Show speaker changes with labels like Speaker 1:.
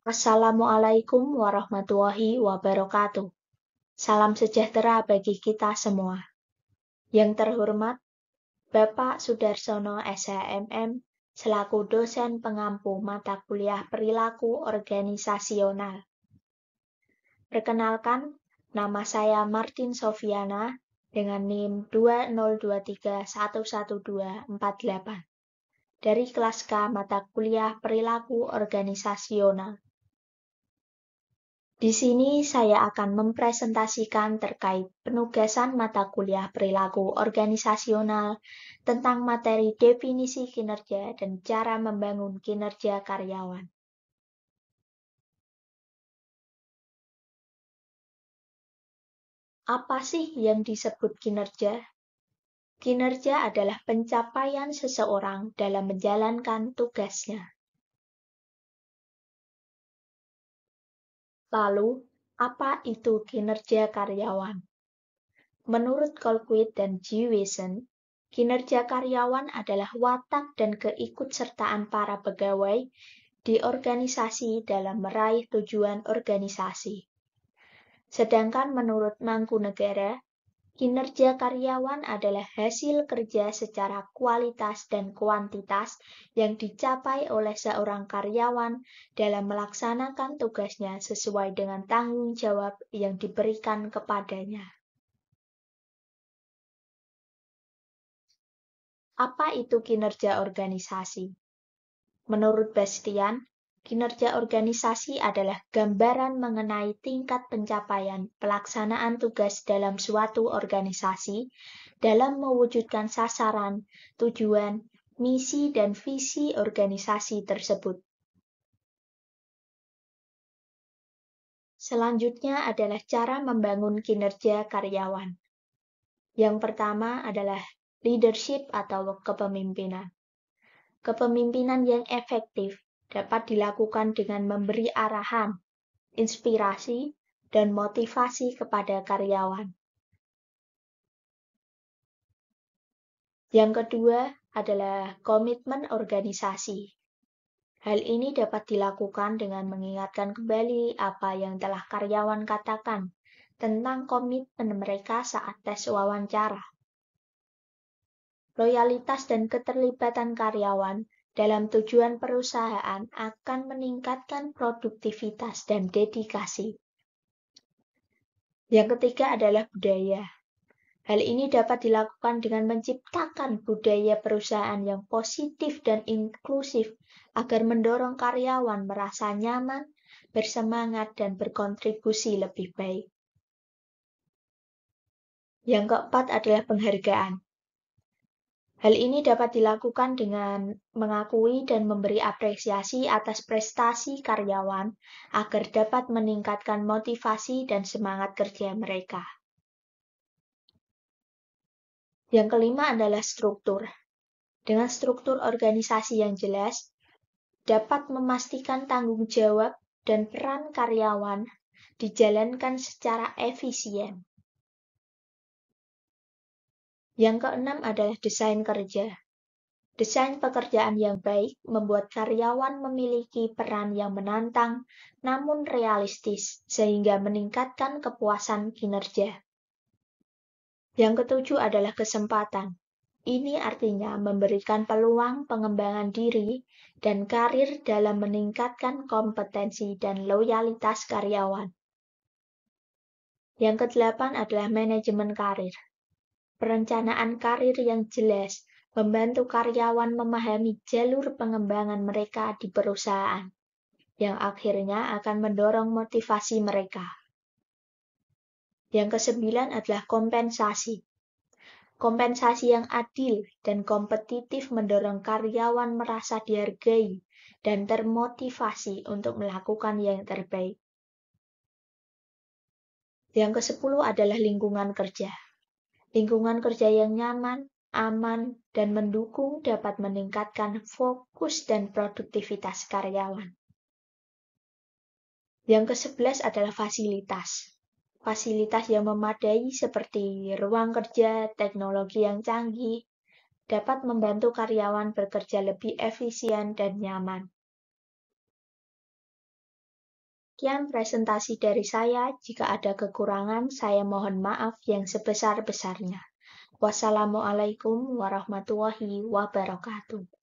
Speaker 1: Assalamualaikum warahmatullahi wabarakatuh. Salam sejahtera bagi kita semua. Yang terhormat, Bapak Sudarsono SHMM, selaku dosen pengampu mata kuliah perilaku organisasional. Perkenalkan, nama saya Martin Sofiana dengan NIM 202311248 dari kelas K mata kuliah perilaku organisasional. Di sini saya akan mempresentasikan terkait penugasan mata kuliah perilaku organisasional tentang materi definisi kinerja dan cara membangun kinerja karyawan. Apa sih yang disebut kinerja? Kinerja adalah pencapaian seseorang dalam menjalankan tugasnya. Lalu, apa itu kinerja karyawan? Menurut Colquitt dan G. Wilson, kinerja karyawan adalah watak dan keikutsertaan para pegawai di organisasi dalam meraih tujuan organisasi. Sedangkan menurut Mangkunegara, kinerja karyawan adalah hasil kerja secara kualitas dan kuantitas yang dicapai oleh seorang karyawan dalam melaksanakan tugasnya sesuai dengan tanggung jawab yang diberikan kepadanya. Apa itu kinerja organisasi? Menurut Bastian, kinerja organisasi adalah gambaran mengenai tingkat pencapaian pelaksanaan tugas dalam suatu organisasi dalam mewujudkan sasaran, tujuan, misi, dan visi organisasi tersebut. Selanjutnya adalah cara membangun kinerja karyawan. Yang pertama adalah leadership atau kepemimpinan. Kepemimpinan yang efektif dapat dilakukan dengan memberi arahan, inspirasi, dan motivasi kepada karyawan. Yang kedua adalah komitmen organisasi. Hal ini dapat dilakukan dengan mengingatkan kembali apa yang telah karyawan katakan tentang komitmen mereka saat tes wawancara. Loyalitas dan keterlibatan karyawan dalam tujuan perusahaan akan meningkatkan produktivitas dan dedikasi. Yang ketiga adalah budaya. Hal ini dapat dilakukan dengan menciptakan budaya perusahaan yang positif dan inklusif agar mendorong karyawan merasa nyaman, bersemangat, dan berkontribusi lebih baik. Yang keempat adalah penghargaan. Hal ini dapat dilakukan dengan mengakui dan memberi apresiasi atas prestasi karyawan agar dapat meningkatkan motivasi dan semangat kerja mereka. Yang kelima adalah struktur. Dengan struktur organisasi yang jelas, dapat memastikan tanggung jawab dan peran karyawan dijalankan secara efisien. Yang keenam adalah desain kerja. Desain pekerjaan yang baik membuat karyawan memiliki peran yang menantang namun realistis sehingga meningkatkan kepuasan kinerja. Yang ketujuh adalah kesempatan. Ini artinya memberikan peluang pengembangan diri dan karir dalam meningkatkan kompetensi dan loyalitas karyawan. Yang kedelapan adalah manajemen karir. Perencanaan karir yang jelas membantu karyawan memahami jalur pengembangan mereka di perusahaan, yang akhirnya akan mendorong motivasi mereka. Yang kesembilan adalah kompensasi. Kompensasi yang adil dan kompetitif mendorong karyawan merasa dihargai dan termotivasi untuk melakukan yang terbaik. Yang kesepuluh adalah lingkungan kerja. Lingkungan kerja yang nyaman, aman, dan mendukung dapat meningkatkan fokus dan produktivitas karyawan. Yang ke-11 adalah fasilitas. Fasilitas yang memadai seperti ruang kerja, teknologi yang canggih, dapat membantu karyawan bekerja lebih efisien dan nyaman. Sekian presentasi dari saya. Jika ada kekurangan, saya mohon maaf yang sebesar-besarnya. Wassalamualaikum warahmatullahi wabarakatuh.